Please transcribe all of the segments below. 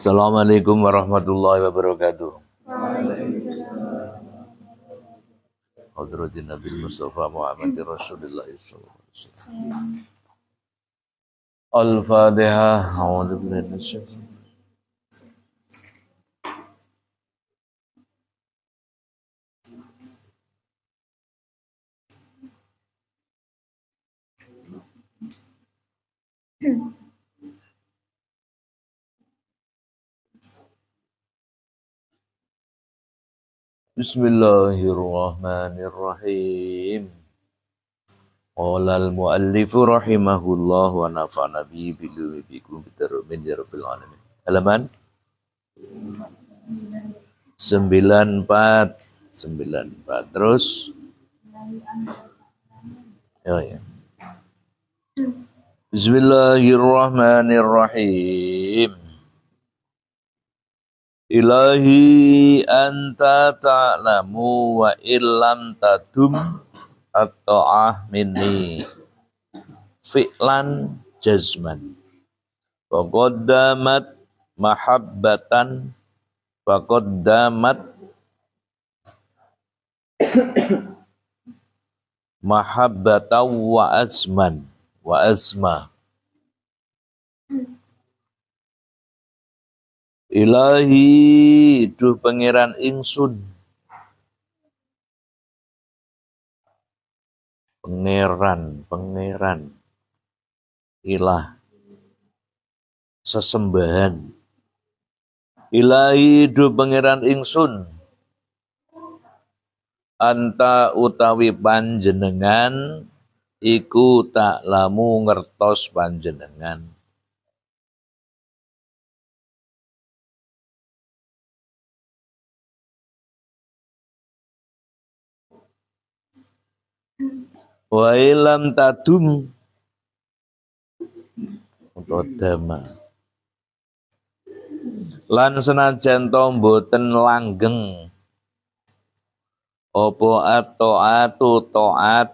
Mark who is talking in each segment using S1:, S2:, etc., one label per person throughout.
S1: Assalamualaikum warahmatullahi wabarakatuh. Hadratin Nabi Mustafa Muhammad Rasulullah sallallahu alaihi wasallam. Al-Fatihah. A'udzu billahi minasyaitonir rajim. Bismillahirrahmanirrahim. Qala al-muallif rahimahullah wa nafa'ana bihi bikum bitarmin ya rabbil alamin. Halaman 94. Terus ya. Bismillahirrahmanirrahim. Ilahi anta ta'lamu wa illam tadum at-ta'ah minni fi'lan jazman faqaddamat mahabbatan faqaddamat mahabbatan wa asma Ilahi duh pangeran ingsun, pangeran ilah sesembahan. Ilahi duh pangeran ingsun, anta utawi panjenengan iku tak lamu ngertos panjenengan. Wa ilam tadum utama lan senajan to mboten langgeng apa taat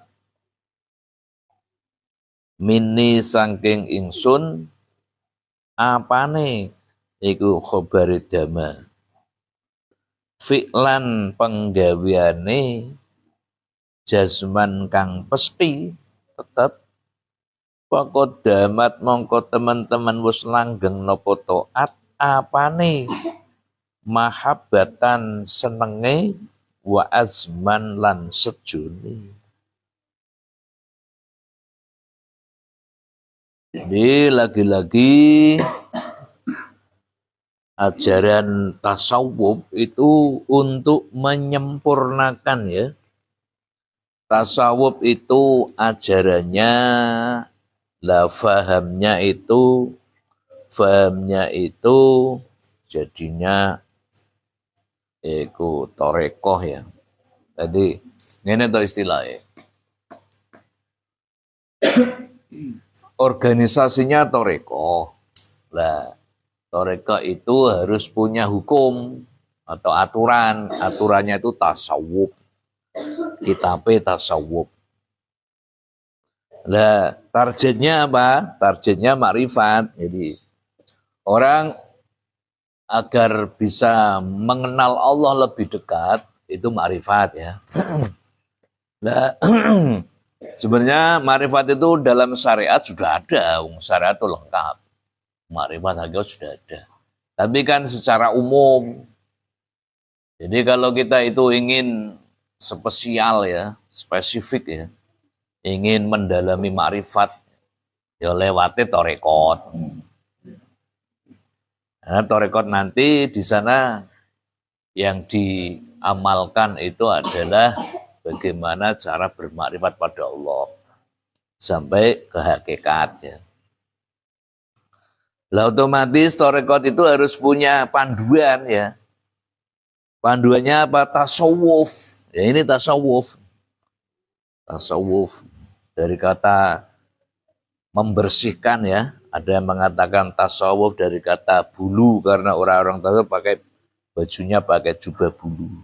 S1: mini saking ingsun apane iku khabari dama fi'lan penggaweane jazman kang pesti tetep faqaddamat mongko teman-teman wis langgeng napa taat apane mahabbatan senenge wa azman lan sejune. Jadi lagi-lagi ajaran tasawuf itu untuk menyempurnakan ya. Tasawuf itu ajarannya, fahamnya itu jadinya iku torekoh ya. Tadi ini tuh istilahnya. Organisasinya torekoh. Lah, torekoh itu harus punya hukum atau aturan. Aturannya itu tasawuf. Kitabnya tasawuf. Nah, targetnya apa? Targetnya makrifat. Jadi orang agar bisa mengenal Allah lebih dekat itu makrifat ya. Nah, sebenarnya makrifat itu dalam syariat sudah ada, syariat itu lengkap. Makrifat hakikat sudah ada. Tapi kan secara umum. Jadi kalau kita itu ingin spesial ya, spesifik ya, ingin mendalami makrifat, ya lewati torekot. Nah, torekot nanti di sana yang diamalkan itu adalah bagaimana cara bermakrifat pada Allah sampai ke hakikat ya. Lah otomatis torekot itu harus punya panduan ya. Panduannya apa? Tasawuf. Ya ini tasawuf. Tasawuf dari kata membersihkan ya. Ada yang mengatakan tasawuf dari kata bulu karena orang-orang tasawuf pakai bajunya pakai jubah bulu.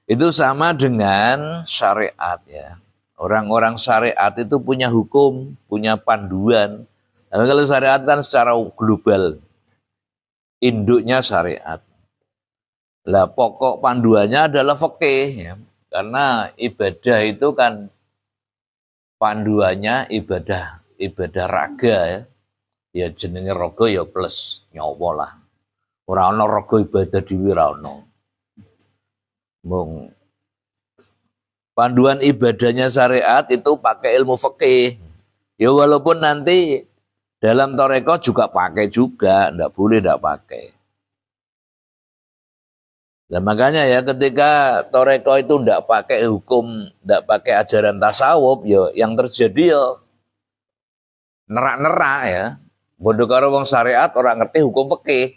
S1: Itu sama dengan syariat ya. Orang-orang syariat itu punya hukum, punya panduan. Tapi kalau syariat kan secara global. induknya syariat. Lah pokok panduannya adalah fikih ya. Karena ibadah itu kan panduannya ibadah raga ya. Ya jenenge raga ya plus nyawa lah. Ora ana raga ibadah dhewe ora ana. Mung panduan ibadahnya syariat itu pakai ilmu fikih. Ya walaupun nanti dalam toreko juga pakai juga, ndak boleh ndak pakai. Nah makanya ya ketika toreko itu ndak pakai hukum, ndak pakai ajaran tasawuf, ya yang terjadi ya nerak-nerak ya. Bodoh karo wong syariat orang ngerti hukum fikih.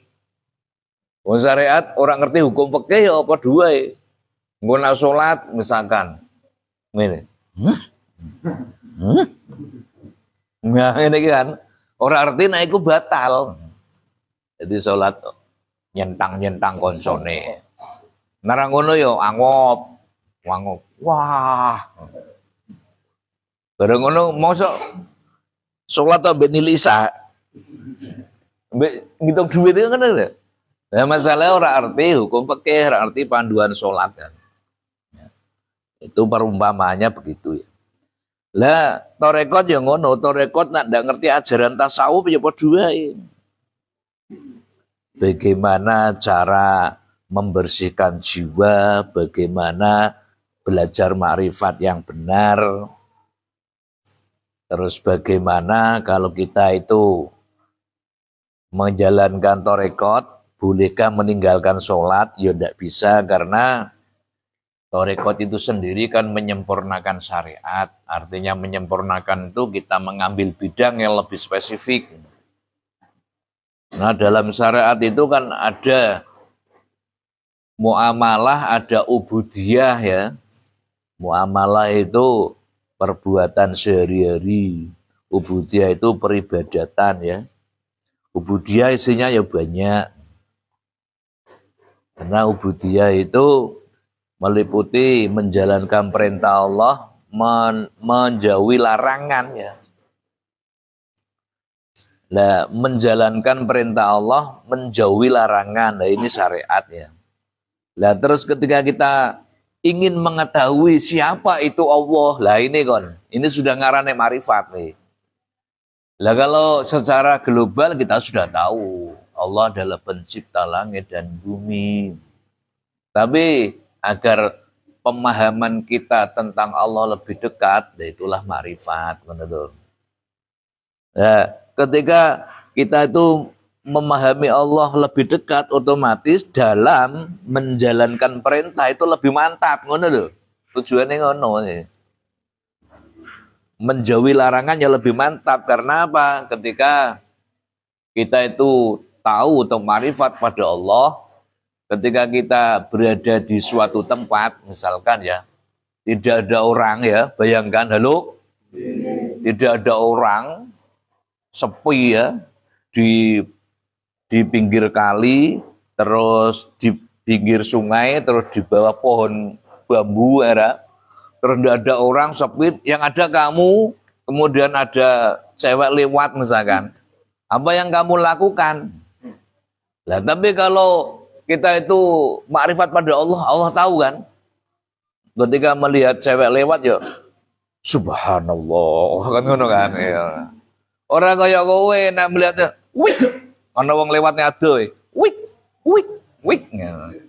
S1: Wong syariat orang ngerti hukum fikih ya apa duwe. Engko nek salat misalkan ngene. Nah ini kan orang arti nek iku batal. Jadi salat nyentang-nyentang koncone. Narang ngono yo angop. Wangop. Wah. Bareng ngono mosok salat to ben nilisa. Mbek ngitung duit itu kan ada. Nah masalahnya orang arti hukum fikih, orang arti panduan salat kan. Itu perumpamaannya begitu ya. Lah torekot yang ngono, torekot nak ndak ngerti ajaran tasawuf ya padha wae. Bagaimana cara membersihkan jiwa, bagaimana belajar makrifat yang benar. Terus bagaimana kalau kita itu menjalankan torekot, bolehkah meninggalkan sholat? Ya tidak bisa karena torekot itu sendiri kan menyempurnakan syariat. Artinya menyempurnakan itu kita mengambil bidang yang lebih spesifik. Nah dalam syariat itu kan ada muamalah, ada ubudiyah ya. Muamalah itu perbuatan sehari-hari. Ubudiyah itu peribadatan ya. Ubudiyah isinya ya banyak. Karena ubudiyah itu meliputi menjalankan perintah Allah, menjauhi larangan ya. Nah, menjalankan perintah Allah, menjauhi larangan. Nah, ini syariat ya. Nah, terus ketika kita ingin mengetahui siapa itu Allah, lah ini kon, ini sudah ngarane marifat nih. Lah kalau secara global kita sudah tahu Allah adalah pencipta langit dan bumi. Tapi agar pemahaman kita tentang Allah lebih dekat, nah itulah marifat, menurut. Nah, ketika kita itu memahami Allah lebih dekat, otomatis dalam menjalankan perintah itu lebih mantap, ngono lho. Tujuannya ngono nih. Menjauhi larangannya lebih mantap karena apa? Ketika kita itu tahu atau marifat pada Allah, ketika kita berada di suatu tempat, misalkan ya, tidak ada orang ya, bayangkan, halo, tidak ada orang, sepi ya, di pinggir kali, terus di pinggir sungai, terus di bawah pohon bambu era, terus tidak ada orang, sepi, yang ada kamu, kemudian ada cewek lewat misalkan, apa yang kamu lakukan? Lah tapi kalau kita itu makrifat pada Allah, Allah tahu kan, ketika melihat cewek lewat ya, subhanallah, kan ngono kan ya. Orang kaya kowe nak melihatnya, wih, ana wong lewatnya adoh, wih, wih, wih,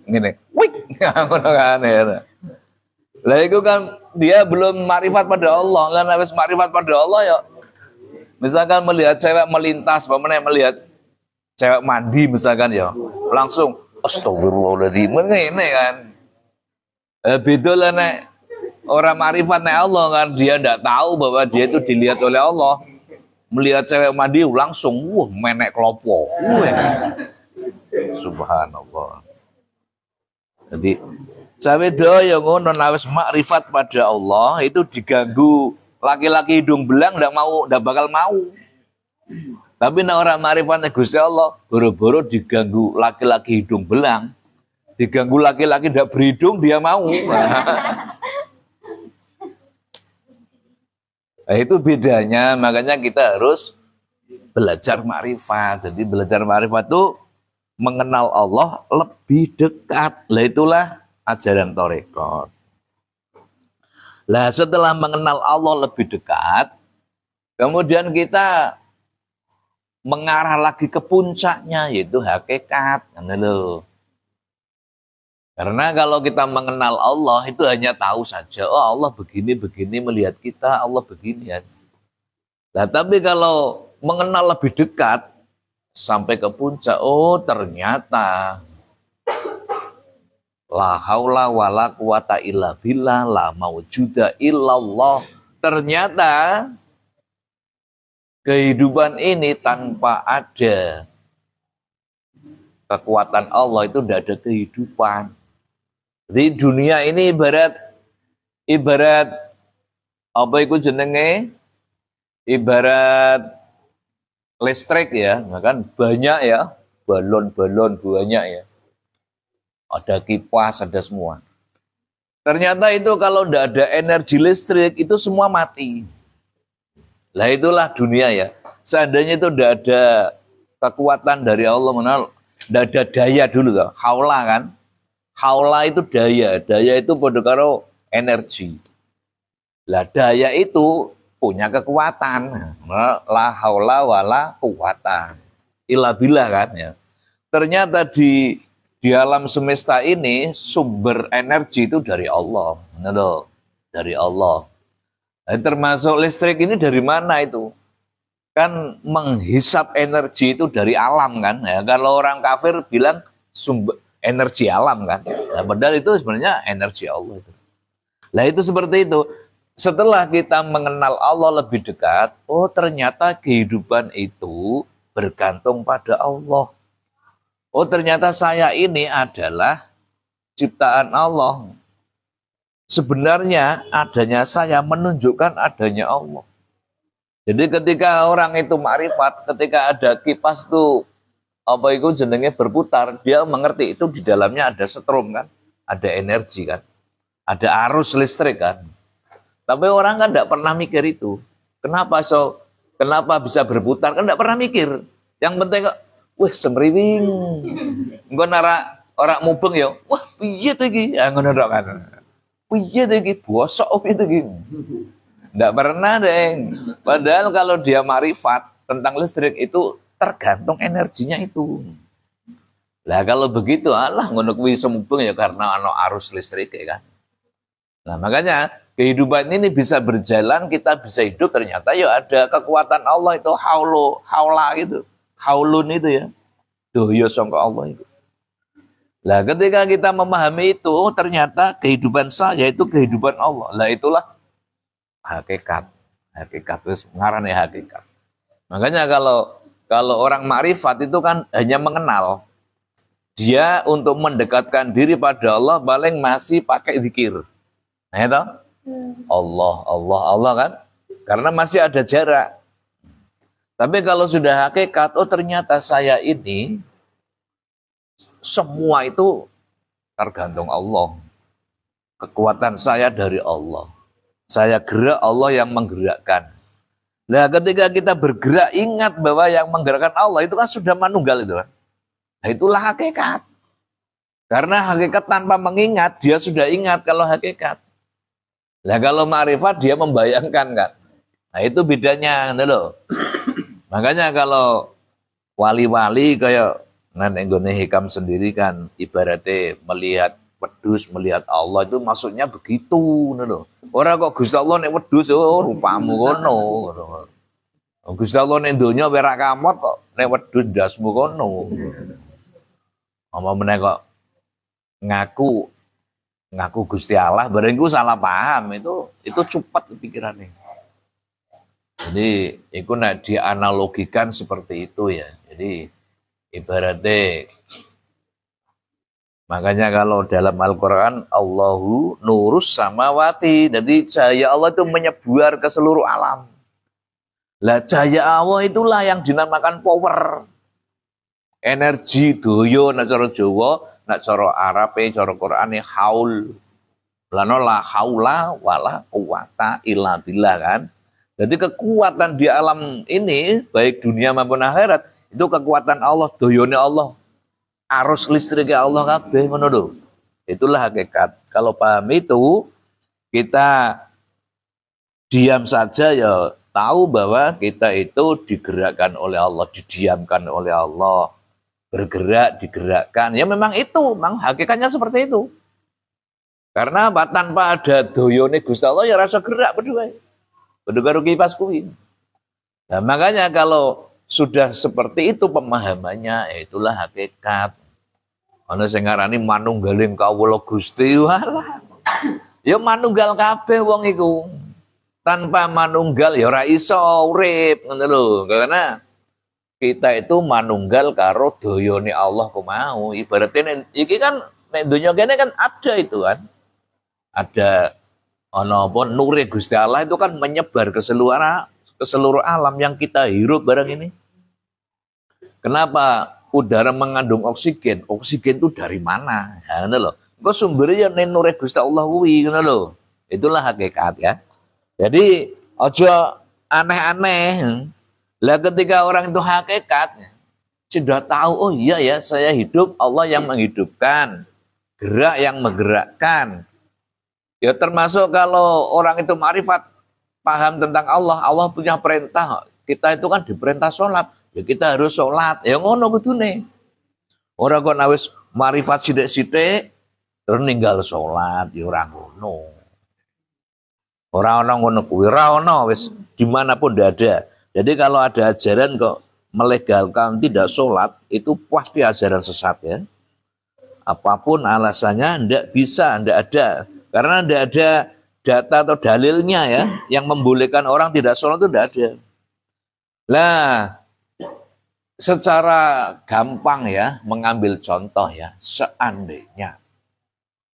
S1: ngene, wih, ngono kan ya. Lah itu kan dia belum makrifat pada Allah, kan habis makrifat pada Allah ya. Misalkan melihat cewek melintas, bagaimana melihat cewek mandi misalkan ya, langsung astagfirullahaladzim, ngene kan. Beda lah nek orang makrifat nek Allah kan, dia ndak tahu bahwa dia itu dilihat oleh Allah. Melihat cewek mandi langsung, wah menek klopo. Subhanallah. Jadi cewek doa yang ngono nawes makrifat pada Allah itu diganggu laki-laki hidung belang ndak bakal mau. Tapi nek orang makrifatnya Gusti Allah, boro-boro diganggu laki-laki hidung belang, diganggu laki-laki ndak berhidung dia mau. Nah, itu bedanya, makanya kita harus belajar makrifat. Jadi belajar makrifat itu mengenal Allah lebih dekat. Lah itulah ajaran tarekat. Lah setelah mengenal Allah lebih dekat, kemudian kita mengarah lagi ke puncaknya, yaitu hakikat. Karena kalau kita mengenal Allah itu hanya tahu saja, oh Allah begini-begini melihat kita, Allah begini ya. Nah, tapi kalau mengenal lebih dekat sampai ke puncak, oh ternyata la haula wala quwata illa billah, la maujuda illallah. Ternyata kehidupan ini tanpa ada kekuatan Allah itu tidak ada kehidupan. Jadi dunia ini ibarat apa itu jenenge? Ibarat listrik ya, kan banyak ya, balon-balon banyak ya. Ada kipas, ada semua. Ternyata itu kalau tidak ada energi listrik itu semua mati. Lah itulah dunia ya. Seandainya itu tidak ada kekuatan dari Allah, tidak ada daya dulu tuh. Haula kan. Haula itu daya. Daya itu pada karo energi. Lah daya itu punya kekuatan. La haula wala quwata illa billah kan ya. Ternyata di alam semesta ini sumber energi itu dari Allah. Benar, dari Allah. Nah, termasuk listrik ini dari mana itu? Kan menghisap energi itu dari alam kan. Ya, kalau orang kafir bilang sumber energi alam kan. Nah, padahal itu sebenarnya energi Allah itu. Nah itu seperti itu. Setelah kita mengenal Allah lebih dekat, oh ternyata kehidupan itu bergantung pada Allah. Oh ternyata saya ini adalah ciptaan Allah. Sebenarnya adanya saya menunjukkan adanya Allah. Jadi ketika orang itu makrifat, ketika ada kipas itu apa itu jenenge berputar, dia mengerti itu di dalamnya ada setrum kan, ada energi kan, ada arus listrik kan. Tapi orang kan tidak pernah mikir itu. Kenapa bisa berputar? Kan tidak pernah mikir. Yang penting kok, wah semriwing. Engko nara orang mubeng ya, wah piye to iki? Ya ngono tok kan. Piye to iki? Bosok opo itu iki? Tidak pernah, Deng. Padahal kalau dia marifat tentang listrik itu tergantung energinya itu. Lah kalau begitu, alah ngono kuwi semubeng ya karena ana arus listrik ya kan. Nah, makanya kehidupan ini bisa berjalan, kita bisa hidup ternyata ya ada kekuatan Allah itu haula gitu. Haulun itu ya. Doyo sangka Allah itu. Lah ketika kita memahami itu, ternyata kehidupan saya itu kehidupan Allah. Lah itulah hakikat. Hakikat itu ngarane hakikat. Makanya kalau orang makrifat itu kan hanya mengenal. Dia untuk mendekatkan diri pada Allah paling masih pakai zikir. Nah itu Allah kan. Karena masih ada jarak. Tapi kalau sudah hakikat, oh ternyata saya ini semua itu tergantung Allah. Kekuatan saya dari Allah. Saya gerak, Allah yang menggerakkan. Nah ketika kita bergerak, ingat bahwa yang menggerakkan Allah itu kan sudah manunggal itu kan. Nah itulah hakikat. Karena hakikat tanpa mengingat, dia sudah ingat kalau hakikat. Nah kalau ma'rifat dia membayangkan kan. Nah itu bedanya loh. Makanya kalau wali-wali kayak Nenek Gone Hikam sendiri kan ibaratnya melihat wedhus, melihat Allah itu maksudnya begitu loh. Orang kok Gusti Allah nek wedhus oh rupamu kono. Gusti Allah nek donya ora kamot kok nek wedhus ndasmu kono. Apa meneh kok ngaku Gusti Allah, bareng iku salah paham itu cepat pikirannya. Jadi itu nak dianalogikan seperti itu ya. Jadi ibaratnya makanya kalau dalam Al-Quran Allahu nurus samawati, jadi cahaya Allah itu menyebar ke seluruh alam. Lah cahaya Allah itulah yang dinamakan power, energi doyo nak cara Jawa, nak cara Arab, cara Quran haul. Lano la haula wala quwata illa billah kan. Jadi kekuatan di alam ini baik dunia maupun akhirat itu kekuatan Allah, doyone Allah. arus listrik Allah kabeh ngono lho. Itulah hakikat. Kalau paham itu, kita diam saja ya tahu bahwa kita itu digerakkan oleh Allah, didiamkan oleh Allah, bergerak, digerakkan. Ya memang itu, memang hakikatnya seperti itu. Karena apa? Tanpa ada doyone Gusti Allah ya rasa gerak berdua. Berdua karo kipas kuwi. Nah, makanya kalau sudah seperti itu pemahamannya, ya itulah hakikat. Ana sing ngarani manunggaling kawula Gusti, walah. Ya manunggal kabeh wong iku. Tanpa manunggal ya ora iso urip, ngono lho. Karena kita itu manunggal karo doyone Allah ku mau. Ibaratnya iki kan nek donya kene kan ada itu kan. Ada ana apa nure Gusti Allah itu kan menyebar ke seluruh alam yang kita hirup barang ini. Kenapa udara mengandung oksigen? Oksigen itu dari mana? Ya, ngono lho. Engko sumbernya ning nure Gusti Allah kuwi, ngono lho. Itulah hakikat ya. Jadi ojo aneh-aneh. Lah ketika orang itu hakikat sudah tahu, oh iya ya saya hidup, Allah yang menghidupkan, gerak yang menggerakkan. Ya termasuk kalau orang itu ma'rifat, paham tentang Allah, Allah punya perintah. Kita itu kan diperintah sholat, ya kita harus sholat. Ya ngono kudune. Orang kok wis ma'rifat sithik-sithik terus ninggal sholat, ya ora ngono. Ora ono ngono kuwi, ora ono wis dimanapun ndak ada. Jadi kalau ada ajaran kok melegalkan tidak sholat, itu pasti ajaran sesat ya. Apapun alasannya ndak bisa, ndak ada. Karena ndak ada data atau dalilnya ya, yang membolehkan orang tidak sholat itu ndak ada. Lah, secara gampang ya, mengambil contoh ya, seandainya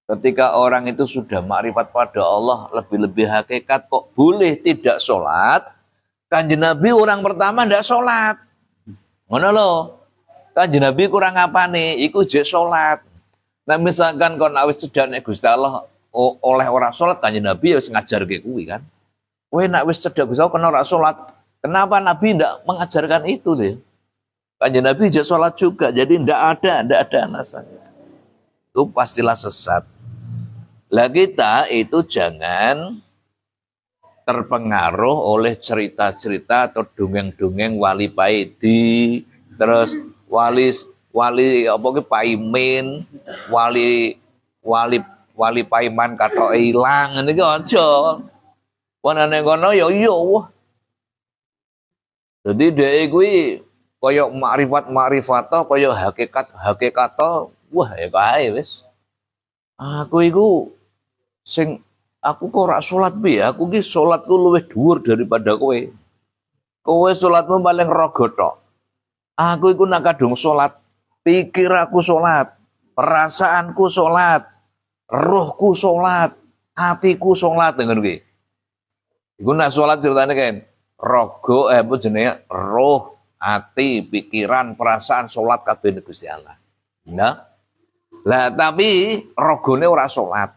S1: ketika orang itu sudah makrifat pada Allah, lebih-lebih hakikat kok boleh tidak sholat, Kanjeng Nabi orang pertama ndak sholat. Ngono lho. Kanjeng Nabi kurang apane? Iku jek sholat. Nah misalkan kon awis cedhak nek Gusti Allah oleh orang sholat, Kanjeng Nabi ya wis ngajarke kuwi kan. Kowe nek wis cedhak Gusti Allah kena ora sholat. Kenapa Nabi ndak mengajarkan itu deh? Kanjeng Nabi jek sholat juga. Jadi ndak ada alasan. Itu pastilah sesat. Lah kita itu jangan terpengaruh oleh cerita-cerita atau dongeng-dongeng wali paidi, terus wali apa ki paimin, wali paiman katok ilang ngene iki aja. Wanane kono ya iya wah. Jadi dhek kuwi kaya makrifat-makrifato, kaya hakikat-hakikato, wah ya kae wis. Aku iku sing aku kok ora salat piye? Aku ki salatku luwih dhuwur daripada kowe. Kowe salatmu paling raga tok. Aku iku nak kadung salat, pikir aku salat, perasaanku salat, rohku salat, hatiku salat ngono kuwi. Iku nak salat ceritane kan raga apa jenenge roh, hati, pikiran, perasaan salat kabeh Gusti Allah. Nah, lah tapi rogone ora salat.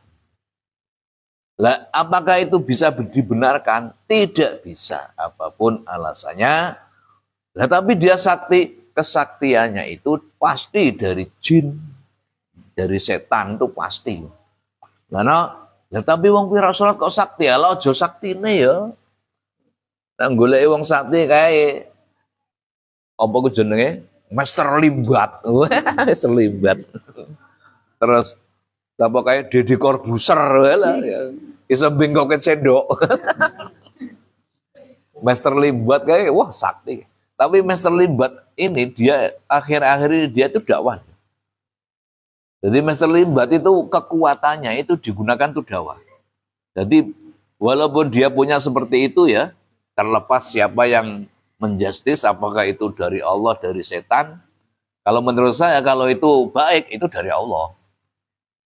S1: Lah apakah itu bisa dibenarkan? Tidak bisa, apapun alasannya. Lah tapi dia kesaktiannya itu pasti dari jin, dari setan itu pasti. Lah lah tapi wong kuwi ora salat kok sakti, ala aja saktine ya. Nang goleki wong sakti kae apa ku jenenge? Master Limbat. Master Limbat. Terus apa kayak Deddy Corbuzier lah ya. Iso bengkoke sendok. Master Limbat kayak wah sakti. Tapi Master Limbat ini dia akhir-akhir ini dia itu dakwah. Jadi Master Limbat itu kekuatannya itu digunakan untuk dakwah. Jadi walaupun dia punya seperti itu ya, terlepas siapa yang menjustis apakah itu dari Allah, dari setan. Kalau menurut saya kalau itu baik itu dari Allah.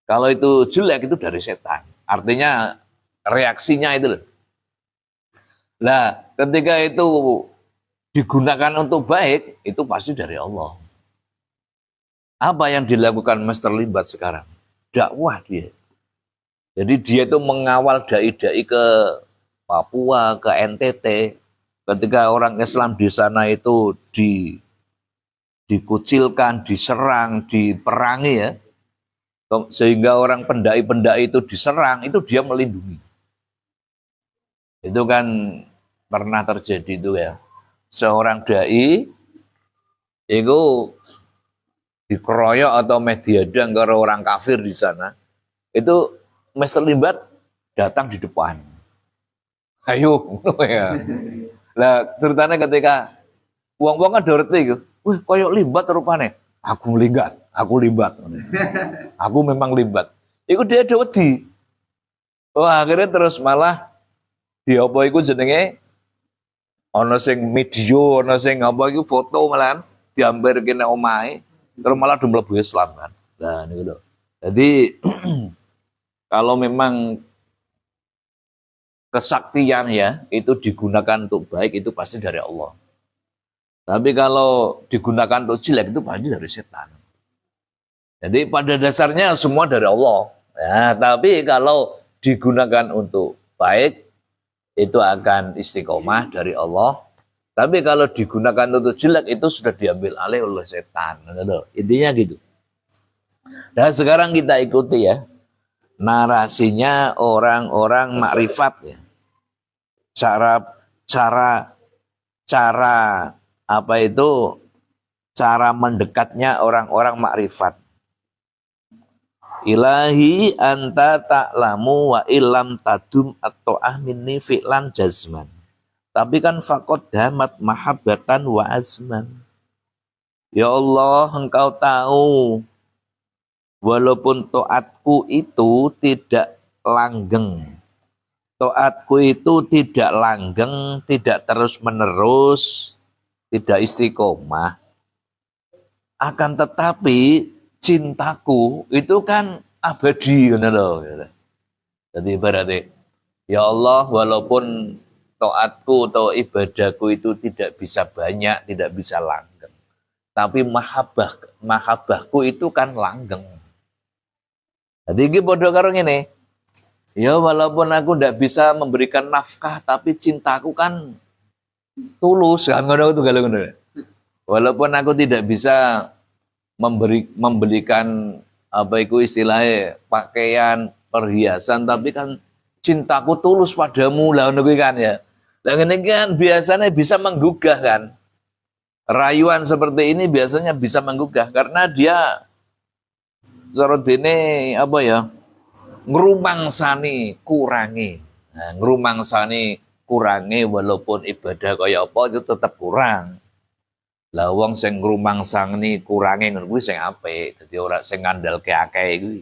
S1: Kalau itu jelek itu dari setan. Artinya reaksinya itu. Lah, ketika itu digunakan untuk baik, itu pasti dari Allah. Apa yang dilakukan Master Limbat sekarang? Dakwah dia. Jadi dia itu mengawal dai-dai ke Papua, ke NTT. Ketika orang Islam di sana itu dikucilkan, diserang, diperangi ya. Sehingga orang pendai-pendai itu diserang, itu dia melindungi. Itu kan pernah terjadi itu ya. Seorang dai itu dikeroyok atau mediadang karo orang kafir di sana. Itu Mr. Limbat datang di depan. Ayo, ya. Lah ceritanya ketika wong-wong kan dorete iku. Wih, koyok Limbat rupane. Aku limbat. Aku memang limbat. Iku dia ada wedi. Wah, akhirnya terus malah di apa iku jenenge ana sing video, ana sing apa iku foto malahan diambil kene omahe, terus malah do mlebu Islam kan. Nah niku lho. Jadi kalau memang kesaktian ya itu digunakan untuk baik itu pasti dari Allah. Tapi kalau digunakan untuk jelek itu pasti dari setan. Jadi pada dasarnya semua dari Allah. Ya, tapi kalau digunakan untuk baik itu akan istiqomah dari Allah. Tapi kalau digunakan untuk jelek itu sudah diambil alih oleh setan. Intinya gitu. Dan sekarang kita ikuti ya narasinya orang-orang makrifat ya. Cara apa itu cara mendekatnya orang-orang makrifat. Ilahi anta ta'lamu wa illam tadum at-ta'ah minni fi'lan jazman. Tapi kan faqad damat mahabbatan wa azman. Ya Allah, engkau tahu walaupun taatku itu tidak langgeng. Taatku itu tidak langgeng, tidak terus-menerus, tidak istiqomah. Akan tetapi cintaku itu kan abadi kan lho. Jadi berarti ya Allah walaupun taatku atau ibadahku itu tidak bisa banyak, tidak bisa langgeng. Tapi mahabbahku itu kan langgeng. Jadi iki padha karo ngene. Ya walaupun aku tidak bisa memberikan nafkah tapi cintaku kan tulus kan ngono itu kalau ngono. Walaupun aku tidak bisa membelikan apa itu istilahnya pakaian perhiasan tapi kan cintaku tulus padamu lah ngono kan ya. Lah ngene kan biasanya bisa menggugah kan. Rayuan seperti ini biasanya bisa menggugah karena dia cara dene apa ya? Ngrumangsani kurangi. Nah, ngrumangsani kurangi walaupun ibadah kaya apa itu tetap kurang. Lah wong sing ngrumangsani kurangi ngono kuwi sing apik, dadi ora sing ngandalke akeh kuwi.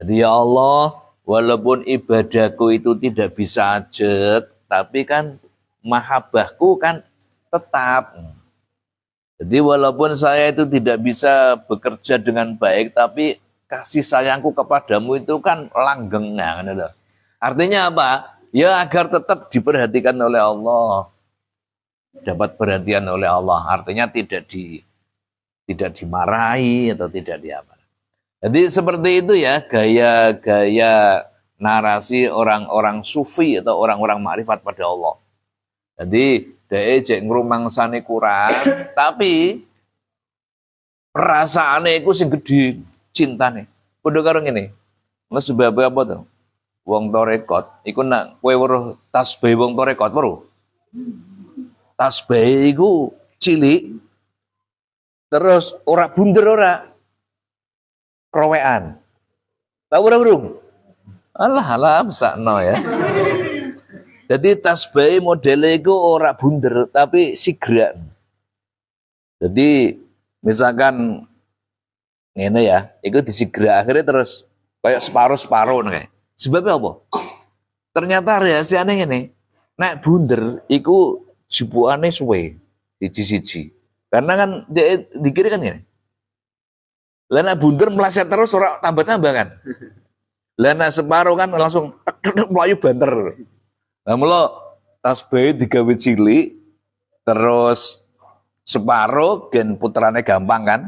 S1: Jadi ya Allah, walaupun ibadahku itu tidak bisa ajek, tapi kan mahabbahku kan tetap. Jadi walaupun saya itu tidak bisa bekerja dengan baik, tapi kasih sayangku kepadamu itu kan langgeng. Nah, artinya apa? Ya agar tetap diperhatikan oleh Allah. Dapat perhatian oleh Allah. Artinya tidak dimarahi atau tidak diapa. Jadi seperti itu ya gaya-gaya narasi orang-orang sufi atau orang-orang makrifat pada Allah. Jadi dhek jek ngrumangsane kurang, tapi perasaane iku sing gedhe, cintane. Padha karo ngene. Lah sebab apa to? Wong tarekat iku nak kowe weruh tasbih wong tarekat weruh. Tasbih iku cilik terus ora bunder ora krowekan. Tahu ora burung? Alah sakno ya. Jadi tasbih modele iku ora bunder tapi sigrak. Jadi misalkan ngene ya, iku disigrak akhirnya terus kayak separuh-separuh nih. Sebabnya apa? Ternyata rahasiane ngene. Nek bunder iku jupukane suwe siji-siji. Karena kan dikira kan ngene. Lah nek bunder meleset terus ora tambah-tambah kan. Lah nek separuh kan langsung mlayu banter. Lah mula tasbih digawe cilik terus separuh gen puterane gampang kan.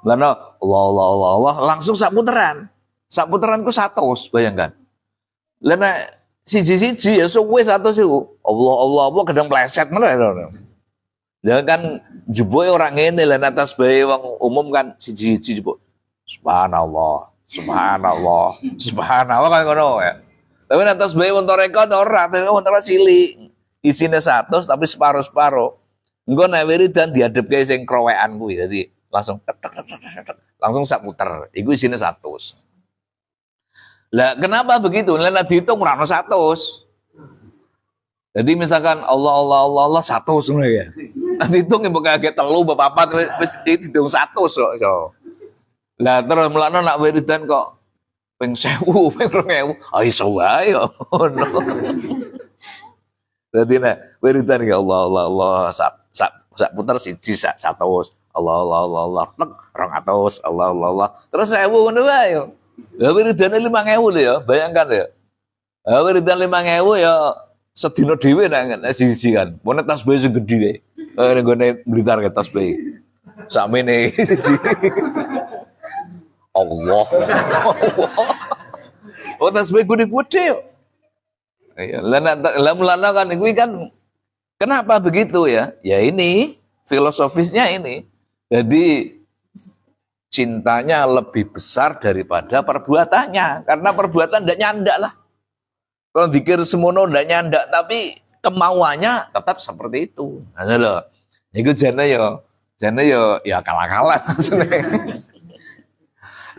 S1: Lah Allah langsung sak puteran. Sak puteranku 100 bayangkan. Lah nek siji-siji ya suwe 100 iku. Allah kadang meleset meneh. Ya kan jebuk orang ini lah atas bayi wong umum kan siji-siji jebuk. Subhanallah, subhanallah, subhanallah kan ngono ya. Tapi atas bayi wong toreko ora, tapi wong toreko cilik. Isine 100 tapi separuh-separuh. Engko nek wiridan diadepke sing krowekan kuwi. Dadi langsung tek tek tek tek, tek, langsung sak muter. Iku isine 100. Lah kenapa begitu? Lah nek dihitung ora ono 100. Jadi misalkan Allah Allah Allah Allah 100 ngono ya. Nanti hitung mbok kagek 3 papat wis dihitung 100 kok iso. Lah terus mulane nak wiridan kok ping 1000, ping 2000, ah iso wae yo ngono. Dadi nek wiridan ya Allah Allah Allah sak puter siji sak 100. Allah Allah Allah Allah tek 200 Allah Allah Allah. Terus 1000 ngono wae yo. Lah wiridane 5000 lho ya, bayangkan ya. Lah wiridan 5000 ya sedina dhewe nek siji kan. Pone tasbih sing gedhe wae. Nggone Blitar ke tasbih. Sakmene siji. Allah. Oh tasbih gede-gede yo. Ya, lah kan kuwi kan kenapa begitu ya? Ya ini filosofisnya ini. Jadi cintanya lebih besar daripada perbuatannya karena perbuatan ndak nyandak lah. Kalau dikir semono ndak nyandak tapi kemauannya tetap seperti itu. Nah lho. Niku jane yo ya kalah-kalah maksudnya.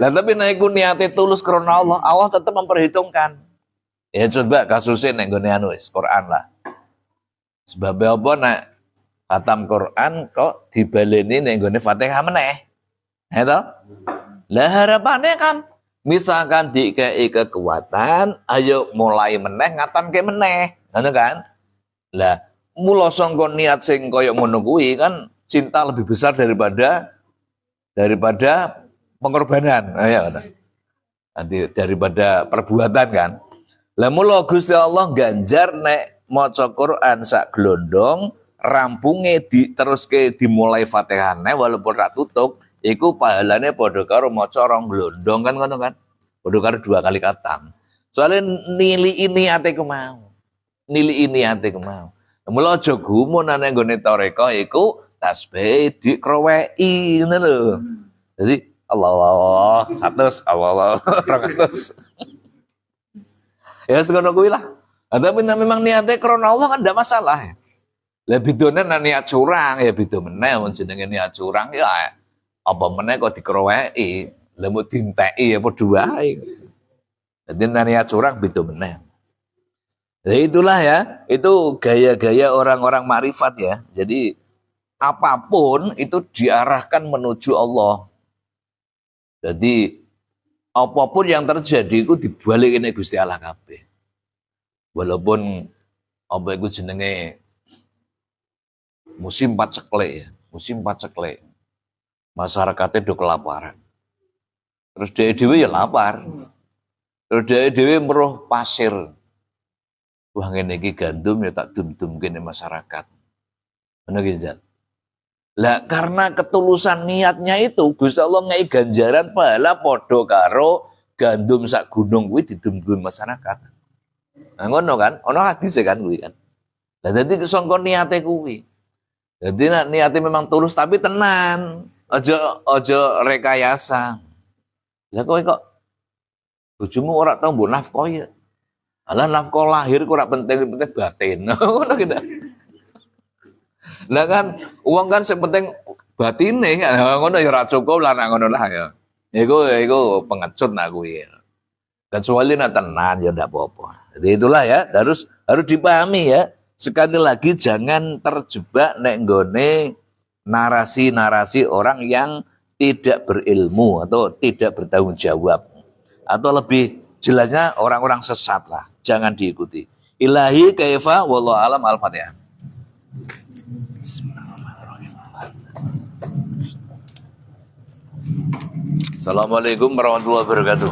S1: Lah tapi nek iku niate tulus karena Allah, Allah tetap memperhitungkan. Ya coba kasusnya nek nggone anu wis Quran lah. Sebab apa nek khatam Quran kok dibaleni nek nggone Fatihah meneh. Ya toh? Lah harapannya kan misalkan dikei kekuatan, ayo mulai meneh ngatanke meneh. Ngono kan? Lah mula sangka niat sing kaya ngono kuwi kan cinta lebih besar daripada pengorbanan. Ya nanti daripada perbuatan kan. Lah mula Gusti Allah ganjar nek maca Quran sak glondong rampunge diteruske dimulai Fatihane walaupun ra tutuk iku pahalane padha karo maca rong glondong kan ngono kan. Padha karo 2 kali khatam. Soale nili ini ate ku mau. Nili ini ate ku mau. Mula aja gumun ana nggone toreko iku tasbih dikroweki ngono lho. Jadi Allah 100 Allah 200. Ya sekono kuwi lah. Tapi memang niatnya karena Allah kan tidak masalah ya. Lah bidone niat curang ya beda meneh wong jenenge niat curang ya apa meneh kok dikroweki, lha mbok dinteki ya padha wae. Dadi niat curang beda meneh. Jadi itulah ya, itu gaya-gaya orang-orang makrifat ya. Jadi apapun itu diarahkan menuju Allah. Jadi apapun yang terjadi itu dibalikin Gusti Allah kabeh. Walaupun apa iku jenenge musim paceklik ya, musim paceklik. Masyarakatnya udah kelaparan. Terus dhewe ya lapar. Terus dhewe meruh pasir. Wah ngene iki gandum ya tak dum-dum kene masyarakat. Ngono ki Zat. Lah karena ketulusan niatnya itu Gusti Allah ngai ganjaran pahala padha karo gandum sak gunung kuwi didum-dum masyarakat. Nah ngono kan, ono hadis kan kuwi kan. Lah dadi sangka niate kuwi. Jadi niate memang tulus tapi tenan. Ojo rekayasa. Lah kowe kok bojomu ora tau mbok nafkah ya. Alah nafkah lahir kok ora penting batin. Ngono ki. Lah kan uang kan sing penting batine, ngono ya ora cukup lah nek ngono lah ya. Iku pengecut nak kuwi. Kecuali nek tenan ya ndak apa-apa. Jadi itulah ya, harus dipahami ya. Sekali lagi jangan terjebak nek nggone narasi-narasi orang yang tidak berilmu atau tidak bertanggung jawab. Atau lebih jelasnya orang-orang sesat lah. Jangan diikuti. Ilahi kaifa wallahu alam al-Fatihah. Assalamualaikum warahmatullahi wabarakatuh.